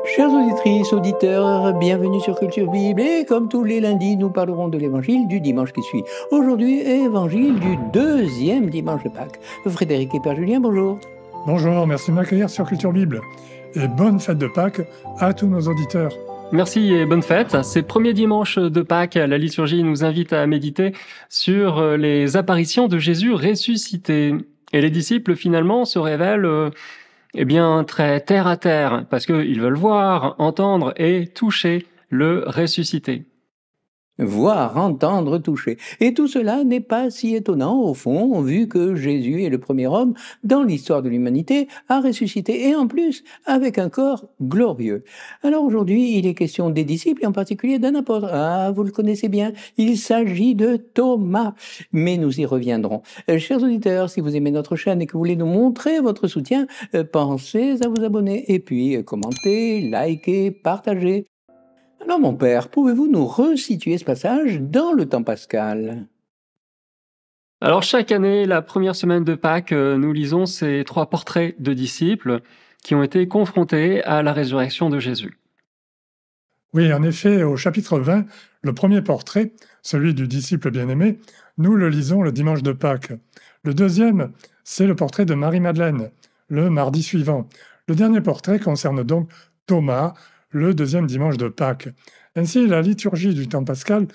Chères auditrices, auditeurs, bienvenue sur Culture Bible et comme tous les lundis, nous parlerons de l'évangile du dimanche qui suit. Aujourd'hui, évangile du deuxième dimanche de Pâques. Frédéric et Père Julien, bonjour. Bonjour, merci de m'accueillir sur Culture Bible. Et bonne fête de Pâques à tous nos auditeurs. Merci et bonne fête. C'est le premier dimanche de Pâques. La liturgie nous invite à méditer sur les apparitions de Jésus ressuscité. Et les disciples, finalement, se révèlent très terre à terre, parce qu'ils veulent voir, entendre et toucher le ressuscité. Voir, entendre, toucher. Et tout cela n'est pas si étonnant au fond, vu que Jésus est le premier homme dans l'histoire de l'humanité à ressusciter, et en plus avec un corps glorieux. Alors aujourd'hui, il est question des disciples, et en particulier d'un apôtre. Ah, vous le connaissez bien, il s'agit de Thomas. Mais nous y reviendrons. Chers auditeurs, si vous aimez notre chaîne et que vous voulez nous montrer votre soutien, pensez à vous abonner, et puis commentez, likez, partagez. Alors mon père, pouvez-vous nous resituer ce passage dans le temps pascal? Alors chaque année, la première semaine de Pâques, nous lisons ces 3 portraits de disciples qui ont été confrontés à la résurrection de Jésus. Oui, en effet, au chapitre 20, le premier portrait, celui du disciple bien-aimé, nous le lisons le dimanche de Pâques. Le deuxième, c'est le portrait de Marie-Madeleine, le mardi suivant. Le dernier portrait concerne donc Thomas, le deuxième dimanche de Pâques. Ainsi, la liturgie du temps pascal,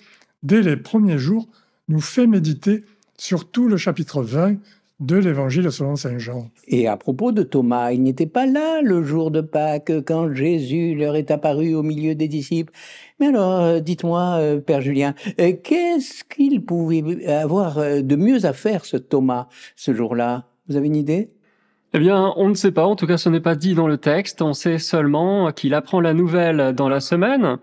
dès les premiers jours, nous fait méditer sur tout le chapitre 20 de l'Évangile selon saint Jean. Et à propos de Thomas, il n'était pas là le jour de Pâques quand Jésus leur est apparu au milieu des disciples. Mais alors, dites-moi, Père Julien, qu'est-ce qu'il pouvait avoir de mieux à faire, ce Thomas, ce jour-là? Vous avez une idée? Eh bien, on ne sait pas, en tout cas ce n'est pas dit dans le texte, on sait seulement qu'il apprend la nouvelle dans la semaine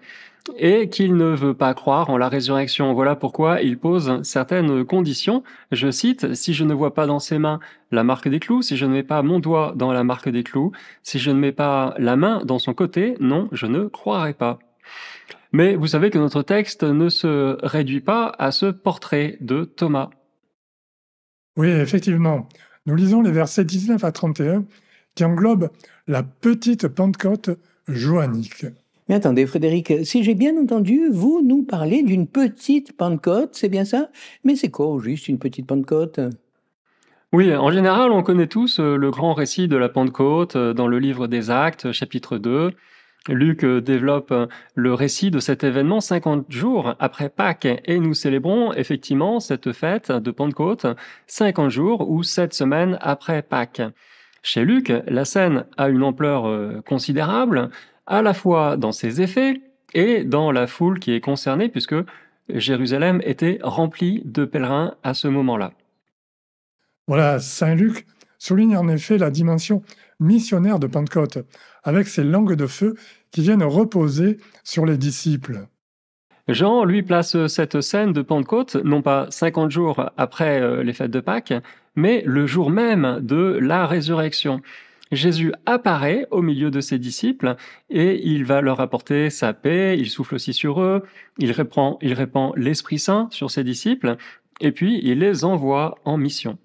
et qu'il ne veut pas croire en la résurrection. Voilà pourquoi il pose certaines conditions. Je cite, « Si je ne vois pas dans ses mains la marque des clous, si je ne mets pas mon doigt dans la marque des clous, si je ne mets pas la main dans son côté, non, je ne croirai pas. » Mais vous savez que notre texte ne se réduit pas à ce portrait de Thomas. Oui, effectivement. Nous lisons les versets 19 à 31 qui englobent la petite Pentecôte joannique. Mais attendez, Frédéric, si j'ai bien entendu, vous nous parlez d'une petite Pentecôte, c'est bien ça? Mais c'est quoi, au juste, une petite Pentecôte? Oui, en général, on connaît tous le grand récit de la Pentecôte dans le livre des Actes, chapitre 2. Luc développe le récit de cet événement 50 jours après Pâques et nous célébrons effectivement cette fête de Pentecôte 50 jours ou 7 semaines après Pâques. Chez Luc, la scène a une ampleur considérable, à la fois dans ses effets et dans la foule qui est concernée puisque Jérusalem était remplie de pèlerins à ce moment-là. Voilà, saint Luc souligne en effet la dimension missionnaire de Pentecôte, avec ses langues de feu qui viennent reposer sur les disciples. Jean, lui, place cette scène de Pentecôte, non pas 50 jours après les fêtes de Pâques, mais le jour même de la résurrection. Jésus apparaît au milieu de ses disciples et il va leur apporter sa paix, il souffle aussi sur eux, il répand l'Esprit Saint sur ses disciples et puis il les envoie en mission.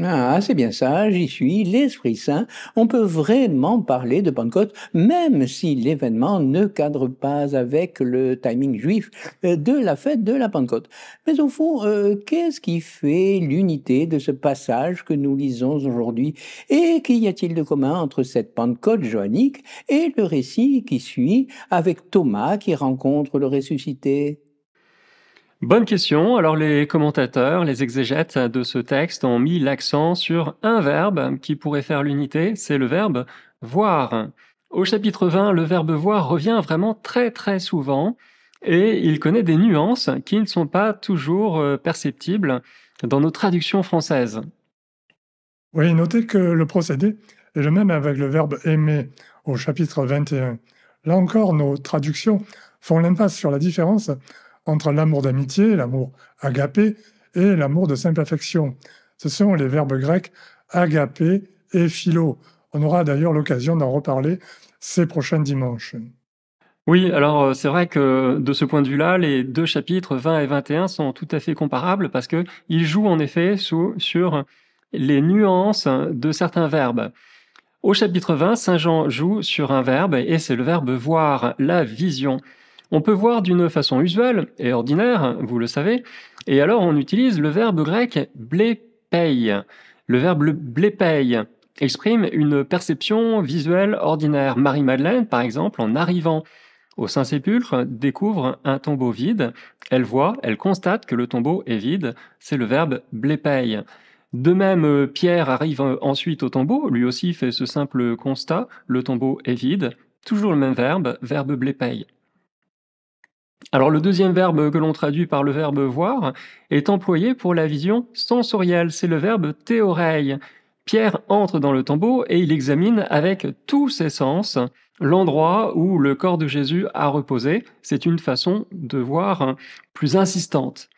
Ah, c'est bien ça, j'y suis, l'Esprit Saint. On peut vraiment parler de Pentecôte, même si l'événement ne cadre pas avec le timing juif de la fête de la Pentecôte. Mais au fond, qu'est-ce qui fait l'unité de ce passage que nous lisons aujourd'hui? Et qu'y a-t-il de commun entre cette Pentecôte joannique et le récit qui suit avec Thomas qui rencontre le ressuscité? Bonne question. Alors les commentateurs, les exégètes de ce texte ont mis l'accent sur un verbe qui pourrait faire l'unité, c'est le verbe voir. Au chapitre 20, le verbe voir revient vraiment très très souvent et il connaît des nuances qui ne sont pas toujours perceptibles dans nos traductions françaises. Oui, notez que le procédé est le même avec le verbe aimer au chapitre 21. Là encore, nos traductions font l'impasse sur la différence entre l'amour d'amitié, l'amour agapé, et l'amour de simple affection. Ce sont les verbes grecs agapé et philo. On aura d'ailleurs l'occasion d'en reparler ces prochains dimanches. Oui, alors c'est vrai que de ce point de vue-là, les deux chapitres 20 et 21 sont tout à fait comparables parce qu'ils jouent en effet sur les nuances de certains verbes. Au chapitre 20, Saint Jean joue sur un verbe, et c'est le verbe voir, la vision. On peut voir d'une façon usuelle et ordinaire, vous le savez, et alors on utilise le verbe grec blépei. Le verbe blépei exprime une perception visuelle ordinaire. Marie-Madeleine, par exemple, en arrivant au Saint-Sépulcre, découvre un tombeau vide. Elle voit, elle constate que le tombeau est vide. C'est le verbe blépei. De même, Pierre arrive ensuite au tombeau. Lui aussi fait ce simple constat. Le tombeau est vide. Toujours le même verbe, verbe blépei. Alors le deuxième verbe que l'on traduit par le verbe voir est employé pour la vision sensorielle. C'est le verbe théorei. Pierre entre dans le tombeau et il examine avec tous ses sens l'endroit où le corps de Jésus a reposé. C'est une façon de voir plus insistante.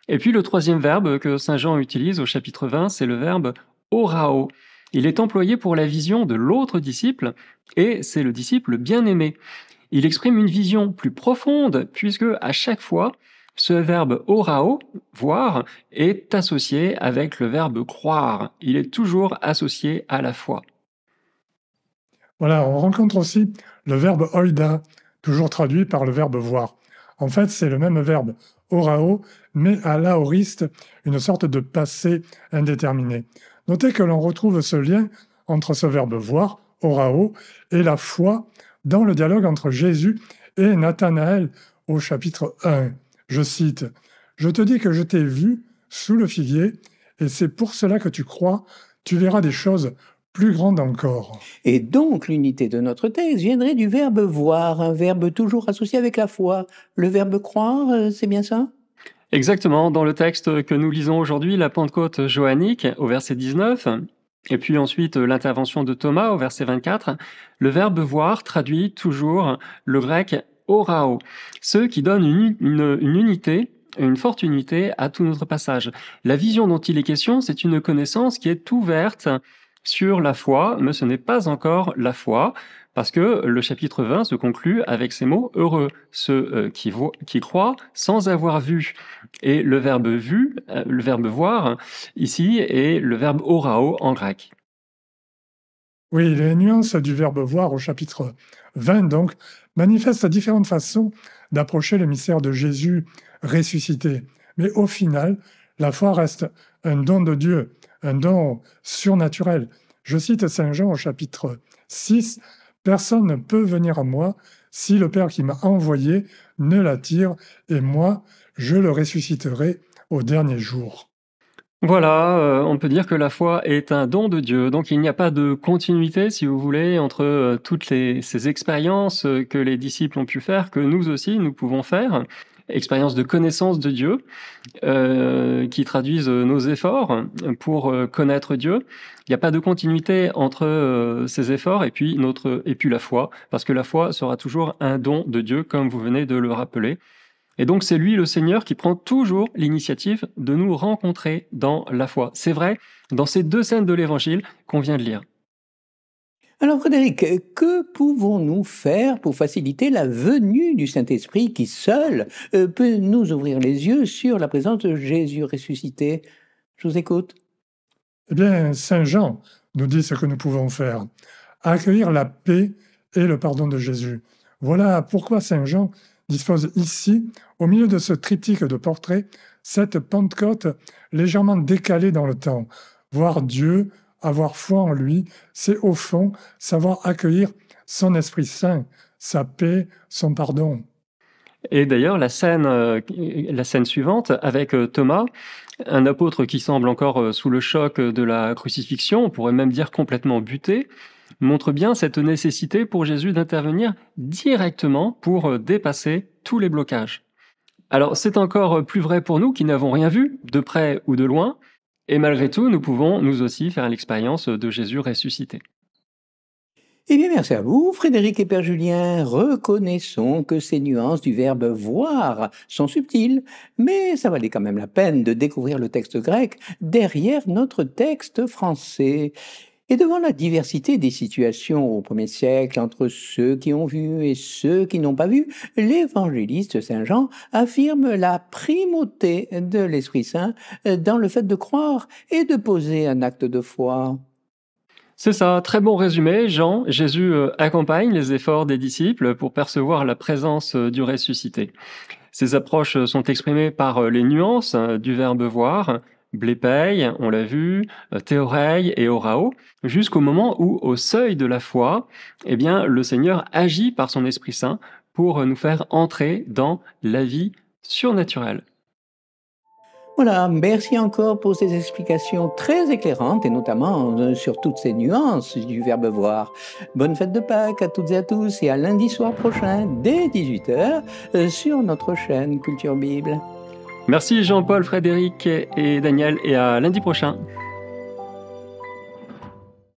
Et puis le troisième verbe que Saint Jean utilise au chapitre 20, c'est le verbe orao. Il est employé pour la vision de l'autre disciple et c'est le disciple bien-aimé. Il exprime une vision plus profonde puisque à chaque fois, ce verbe orao, voir, est associé avec le verbe croire. Il est toujours associé à la foi. Voilà, on rencontre aussi le verbe oida, toujours traduit par le verbe voir. En fait, c'est le même verbe orao, mais à l'aoriste, une sorte de passé indéterminé. Notez que l'on retrouve ce lien entre ce verbe voir, orao, et la foi dans le dialogue entre Jésus et Nathanaël au chapitre 1. Je cite, « Je te dis que je t'ai vu sous le figuier, et c'est pour cela que tu crois, tu verras des choses plus grandes encore. » Et donc, l'unité de notre texte viendrait du verbe voir, un verbe toujours associé avec la foi. Le verbe croire, c'est bien ça? Exactement, dans le texte que nous lisons aujourd'hui, la Pentecôte johannique, au verset 19, et puis ensuite l'intervention de Thomas au verset 24, le verbe voir traduit toujours le grec orao, ce qui donne une unité, une forte unité à tout notre passage. La vision dont il est question, c'est une connaissance qui est ouverte sur la foi, mais ce n'est pas encore la foi, parce que le chapitre 20 se conclut avec ces mots « heureux, ceux qui croient sans avoir vu ». Et le verbe vu, le verbe voir, ici, est le verbe orao en grec. Oui, les nuances du verbe voir au chapitre 20, donc, manifestent différentes façons d'approcher le mystère de Jésus ressuscité. Mais au final, la foi reste un don de Dieu, un don surnaturel. Je cite Saint Jean au chapitre 6, « Personne ne peut venir à moi si le Père qui m'a envoyé ne l'attire, et moi, je le ressusciterai au dernier jour. » Voilà, on peut dire que la foi est un don de Dieu. Donc il n'y a pas de continuité, si vous voulez, entre toutes ces expériences que les disciples ont pu faire, que nous aussi, nous pouvons faire. Expériences de connaissance de Dieu, qui traduisent nos efforts pour connaître Dieu. Il n'y a pas de continuité entre ces efforts et puis la foi, parce que la foi sera toujours un don de Dieu, comme vous venez de le rappeler. Et donc c'est lui, le Seigneur, qui prend toujours l'initiative de nous rencontrer dans la foi. C'est vrai, dans ces deux scènes de l'Évangile qu'on vient de lire. Alors Frédéric, que pouvons-nous faire pour faciliter la venue du Saint-Esprit qui seul peut nous ouvrir les yeux sur la présence de Jésus ressuscité? Je vous écoute. Eh bien, Saint Jean nous dit ce que nous pouvons faire. Accueillir la paix et le pardon de Jésus. Voilà pourquoi Saint Jean dispose ici, au milieu de ce triptyque de portraits, cette Pentecôte légèrement décalée dans le temps. Voir Dieu, avoir foi en lui, c'est au fond savoir accueillir son Esprit Saint, sa paix, son pardon. Et d'ailleurs, la scène suivante, avec Thomas, un apôtre qui semble encore sous le choc de la crucifixion, on pourrait même dire complètement buté, montre bien cette nécessité pour Jésus d'intervenir directement pour dépasser tous les blocages. Alors, c'est encore plus vrai pour nous qui n'avons rien vu, de près ou de loin, et malgré tout, nous pouvons nous aussi faire l'expérience de Jésus ressuscité. Eh bien, merci à vous, Frédéric et Père Julien. Reconnaissons que ces nuances du verbe voir sont subtiles, mais ça valait quand même la peine de découvrir le texte grec derrière notre texte français. Et devant la diversité des situations au 1er siècle entre ceux qui ont vu et ceux qui n'ont pas vu, l'évangéliste Saint Jean affirme la primauté de l'Esprit Saint dans le fait de croire et de poser un acte de foi. C'est ça, très bon résumé, Jean. Jésus accompagne les efforts des disciples pour percevoir la présence du ressuscité. Ces approches sont exprimées par les nuances du verbe voir, blépei, on l'a vu, théorei et orao, jusqu'au moment où, au seuil de la foi, eh bien, le Seigneur agit par son Esprit Saint pour nous faire entrer dans la vie surnaturelle. Voilà, merci encore pour ces explications très éclairantes et notamment sur toutes ces nuances du verbe voir. Bonne fête de Pâques à toutes et à tous et à lundi soir prochain dès 18h sur notre chaîne Culture Bible. Merci Jean-Paul, Frédéric et Daniel, et à lundi prochain.